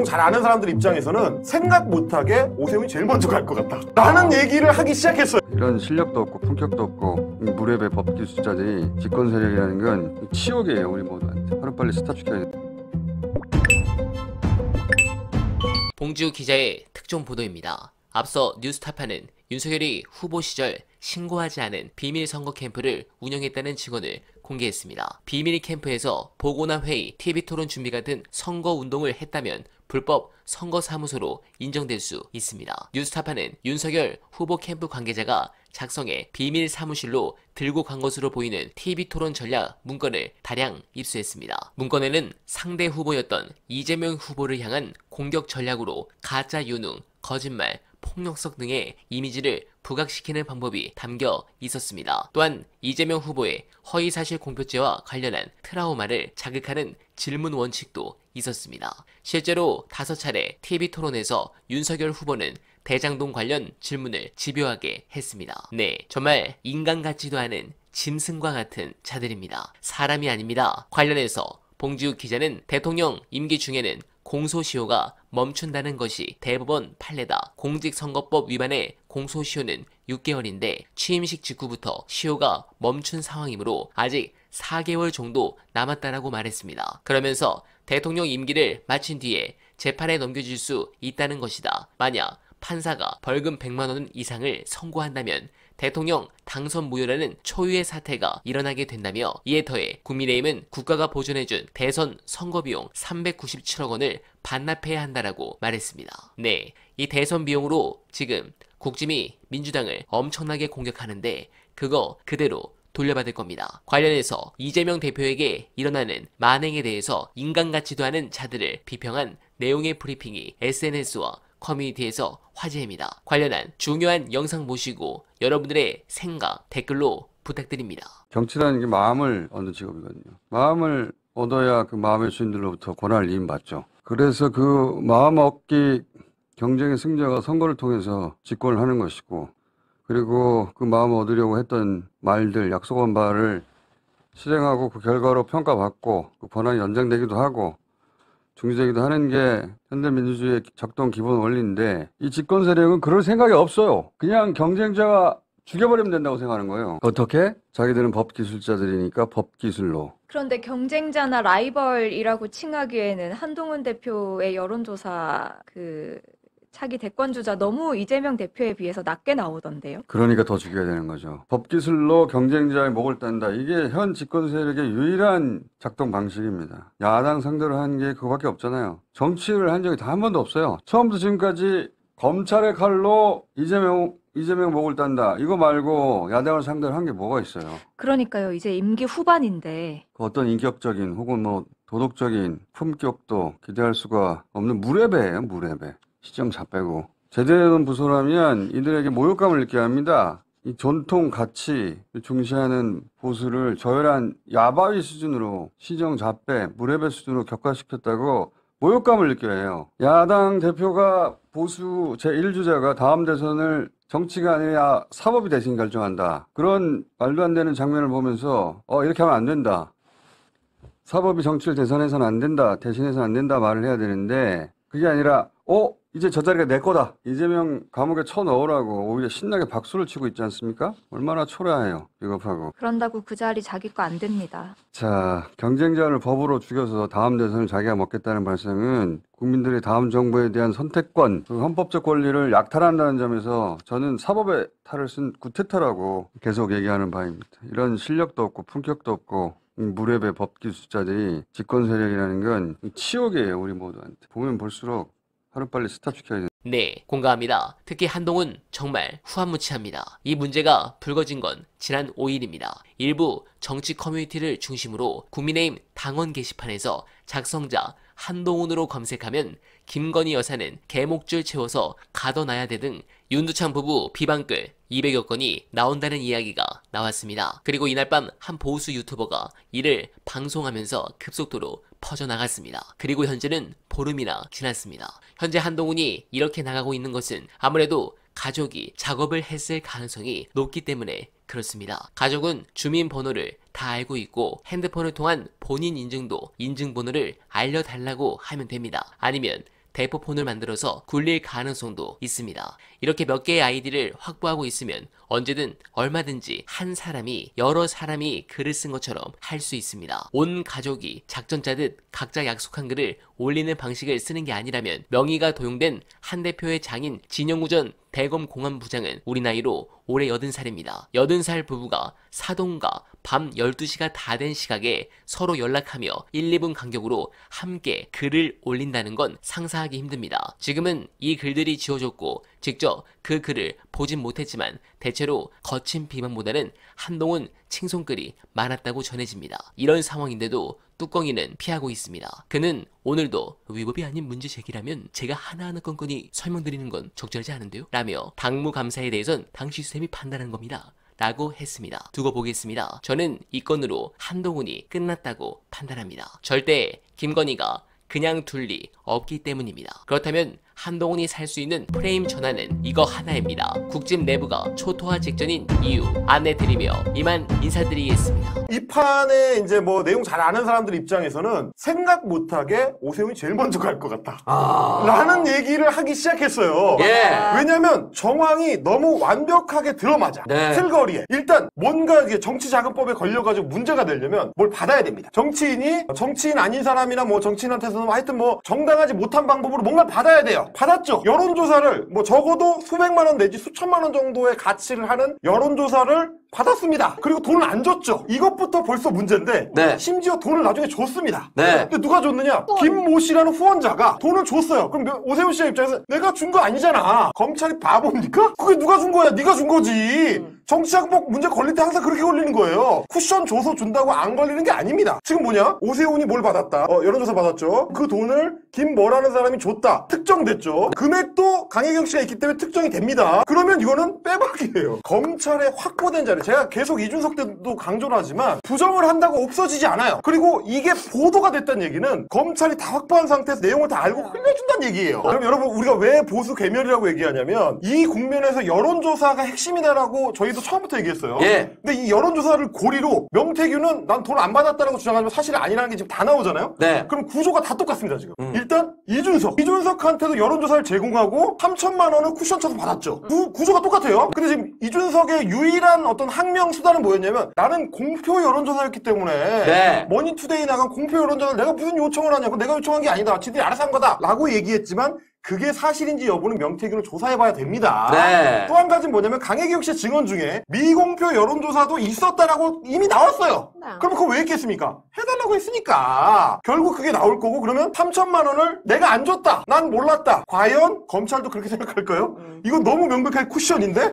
좀 잘 아는 사람들 입장에서는 생각 못하게 오세훈이 제일 먼저 갈 것 같다 라는 얘기를 하기 시작했어요. 이런 실력도 없고 품격도 없고 무렵의 법기술자들이 집권 세력이라는 건 치욕이에요. 우리 모두한테. 하루빨리 스탑시켜야 돼. 봉지욱 기자의 특종 보도입니다. 앞서 뉴스타파는 윤석열이 후보 시절 신고하지 않은 비밀 선거 캠프를 운영했다는 증언을 공개했습니다. 비밀 캠프에서 보고나 회의, TV토론 준비가 등 선거 운동을 했다면 불법 선거사무소로 인정될 수 있습니다. 뉴스타파는 윤석열 후보 캠프 관계자가 작성해 비밀 사무실로 들고 간 것으로 보이는 TV토론 전략 문건을 다량 입수했습니다. 문건에는 상대 후보였던 이재명 후보를 향한 공격 전략으로 가짜 유능, 거짓말, 폭력성 등의 이미지를 부각시키는 방법이 담겨 있었습니다. 또한 이재명 후보의 허위사실 공표죄와 관련한 트라우마를 자극하는 질문 원칙도 있었습니다. 실제로 5차례 TV토론에서 윤석열 후보는 대장동 관련 질문을 집요하게 했습니다. 네, 정말 인간 같지도 않은 짐승과 같은 자들입니다. 사람이 아닙니다. 관련해서 봉지욱 기자는 대통령 임기 중에는 공소시효가 멈춘다는 것이 대법원 판례다. 공직선거법 위반의 공소시효는 6개월인데 취임식 직후부터 시효가 멈춘 상황이므로 아직 4개월 정도 남았다라고 말했습니다. 그러면서 대통령 임기를 마친 뒤에 재판에 넘겨질 수 있다는 것이다. 만약 판사가 벌금 100만 원 이상을 선고한다면 대통령 당선 무효라는 초유의 사태가 일어나게 된다며 이에 더해 국민의힘은 국가가 보존해준 대선 선거비용 397억 원을 반납해야 한다라고 말했습니다. 네, 이 대선 비용으로 지금 국짐이 민주당을 엄청나게 공격하는데 그거 그대로 돌려받을 겁니다. 관련해서 이재명 대표에게 일어나는 만행에 대해서 인간 같지도 않은 자들을 비평한 내용의 브리핑이 SNS와 커뮤니티에서 화제입니다. 관련한 중요한 영상 보시고 여러분들의 생각 댓글로 부탁드립니다. 정치라는 게 마음을 얻는 직업이거든요. 마음을 얻어야 그 마음의 주인들로부터 권한을 이임받죠. 그래서 그 마음 얻기 경쟁의 승자가 선거를 통해서 집권을 하는 것이고 그리고 그 마음을 얻으려고 했던 말들, 약속한 바를 실행하고 그 결과로 평가받고 그 권한이 연장되기도 하고 중지되기도 하는 게 현대민주주의의 작동 기본 원리인데 이 집권 세력은 그럴 생각이 없어요. 그냥 경쟁자가 죽여버리면 된다고 생각하는 거예요. 어떻게? 자기들은 법기술자들이니까 법기술로. 그런데 경쟁자나 라이벌이라고 칭하기에는 한동훈 대표의 여론조사 차기 대권주자 너무 이재명 대표에 비해서 낮게 나오던데요. 그러니까 더 죽여야 되는 거죠. 법기술로 경쟁자의 목을 딴다. 이게 현 집권 세력의 유일한 작동 방식입니다. 야당 상대로 한 게 그거밖에 없잖아요. 정치를 한 적이 단 한 번도 없어요. 처음부터 지금까지 검찰의 칼로 이재명 목을 딴다. 이거 말고 야당을 상대로 한 게 뭐가 있어요. 그러니까요. 이제 임기 후반인데. 그 어떤 인격적인 혹은 뭐 도덕적인 품격도 기대할 수가 없는 무례배예요. 무례배. 시정자 빼고. 제대로 된 부서라면 이들에게 모욕감을 느끼게 합니다. 이 전통 가치 중시하는 보수를 저열한 야바위 수준으로 시정자빼 무례배 수준으로 격화시켰다고 모욕감을 느껴야 해요. 야당 대표가 보수 제1주자가 다음 대선을 정치가 아니라 사법이 대신 결정한다. 그런 말도 안 되는 장면을 보면서 이렇게 하면 안 된다. 사법이 정치를 대선해서는 안 된다. 대신해서는 안 된다 말을 해야 되는데 그게 아니라 이제 저 자리가 내 거다. 이재명 감옥에 쳐넣으라고 오히려 신나게 박수를 치고 있지 않습니까? 얼마나 초라해요. 비겁하고. 그런다고 그 자리 자기 거 안 됩니다. 자, 경쟁자를 법으로 죽여서 다음 대선을 자기가 먹겠다는 발상은 국민들의 다음 정부에 대한 선택권, 그 헌법적 권리를 약탈한다는 점에서 저는 사법의 탈을 쓴 구태타라고 계속 얘기하는 바입니다. 이런 실력도 없고 품격도 없고 무례배 법기술자들이 집권 세력이라는 건 치욕이에요. 우리 모두한테. 보면 볼수록 하루빨리 스탑시켜야 돼. 네, 공감합니다. 특히 한동훈 정말 후한무치합니다. 이 문제가 불거진 건 지난 5일입니다. 일부 정치 커뮤니티를 중심으로 국민의힘 당원 게시판에서 작성자 한동훈으로 검색하면 김건희 여사는 개목줄 채워서 가둬놔야 돼 등 윤두찬 부부 비방글 200여 건이 나온다는 이야기가 나왔습니다. 그리고 이날 밤 한 보수 유튜버가 이를 방송하면서 급속도로 퍼져나갔습니다. 그리고 현재는 보름이나 지났습니다. 현재 한동훈이 이렇게 나가고 있는 것은 아무래도 가족이 작업을 했을 가능성이 높기 때문에 그렇습니다. 가족은 주민번호를 다 알고 있고 핸드폰을 통한 본인 인증도 인증번호를 알려달라고 하면 됩니다. 아니면 대포폰을 만들어서 굴릴 가능성도 있습니다. 이렇게 몇 개의 아이디를 확보하고 있으면 언제든 얼마든지 한 사람이 여러 사람이 글을 쓴 것처럼 할 수 있습니다. 온 가족이 작전 짜듯 각자 약속한 글을 올리는 방식을 쓰는 게 아니라면 명의가 도용된 한 대표의 장인 진영우 전 대검 공안부장은 우리 나이로 올해 80살입니다. 80살 부부가 사돈과 밤 12시가 다 된 시각에 서로 연락하며 1, 2분 간격으로 함께 글을 올린다는 건 상상하기 힘듭니다. 지금은 이 글들이 지워졌고 직접 그 글을 보진 못했지만 대체로 거친 비방보다는 한동훈 칭송글이 많았다고 전해집니다. 이런 상황인데도 뚜껑이는 피하고 있습니다. 그는 오늘도 위법이 아닌 문제 제기라면 제가 하나하나 건건히 설명드리는 건 적절하지 않은데요? 라며 당무 감사에 대해선 당시 수쌤이 판단한 겁니다. 라고 했습니다. 두고 보겠습니다. 저는 이 건으로 한동훈이 끝났다고 판단합니다. 절대 김건희가 그냥 둘 리 없기 때문입니다. 그렇다면 한동훈이 살 수 있는 프레임 전환은 이거 하나입니다. 국집 내부가 초토화 직전인 이유 안내드리며 이만 인사드리겠습니다. 이 판에 이제 뭐 내용 잘 아는 사람들 입장에서는 생각 못하게 오세훈이 제일 먼저 갈 것 같다. 라는 얘기를 하기 시작했어요. 예. 왜냐면 정황이 너무 완벽하게 들어맞아. 네. 틀거리에. 일단 뭔가 이게 정치자금법에 걸려가지고 문제가 되려면 뭘 받아야 됩니다. 정치인이 정치인 아닌 사람이나 뭐 정치인한테서는 하여튼 뭐 정당하지 못한 방법으로 뭔가를 받아야 돼요. 받았죠. 여론조사를 뭐 적어도 수백만 원 내지 수천만 원 정도의 가치를 하는 여론조사를 받았습니다. 그리고 돈을 안 줬죠. 이것부터 벌써 문제인데 네. 심지어 돈을 나중에 줬습니다. 네. 근데 누가 줬느냐? 김모 씨라는 후원자가 돈을 줬어요. 그럼 오세훈 씨의 입장에서 내가 준 거 아니잖아. 검찰이 바보입니까? 그게 누가 준 거야? 네가 준 거지. 정치자금법 문제 걸릴 때 항상 그렇게 걸리는 거예요. 쿠션 줘서 준다고 안 걸리는 게 아닙니다. 지금 뭐냐? 오세훈이 뭘 받았다. 여론조사 받았죠. 그 돈을 김모라는 사람이 줬다. 특정됐죠. 금액도 강혜경 씨가 있기 때문에 특정이 됩니다. 그러면 이거는 빼박이에요. 검찰에 확보된 자료. 제가 계속 이준석 때도 강조를 하지만 부정을 한다고 없어지지 않아요. 그리고 이게 보도가 됐다는 얘기는 검찰이 다 확보한 상태에서 내용을 다 알고 흘려준다는 얘기예요. 그럼 여러분 우리가 왜 보수 괴멸이라고 얘기하냐면 이 국면에서 여론조사가 핵심이다라고 저희도 처음부터 얘기했어요. 예. 근데 이 여론조사를 고리로 명태균은 난 돈 안 받았다라고 주장하지만 사실이 아니라는 게 지금 다 나오잖아요. 네. 그럼 구조가 다 똑같습니다 지금. 일단 이준석한테도 여론조사를 제공하고 3천만 원을 쿠션 쳐서 받았죠. 구조가 똑같아요. 근데 지금 이준석의 유일한 어떤 항명 수단은 뭐였냐면 나는 공표 여론조사였기 때문에 네. 머니투데이 나간 공표 여론조사를 내가 무슨 요청을 하냐고 내가 요청한 게 아니다. 지들이 알아서 한 거다. 라고 얘기했지만 그게 사실인지 여부는 명태균을 조사해봐야 됩니다. 네. 또 한 가지는 뭐냐면 강혜경 씨의 증언 중에 미공표 여론조사도 있었다라고 이미 나왔어요. 네. 그럼 그거 왜 했겠습니까? 해달라고 했으니까. 결국 그게 나올 거고 그러면 3천만 원을 내가 안 줬다. 난 몰랐다. 과연 검찰도 그렇게 생각할까요? 이건 너무 명백하게 쿠션인데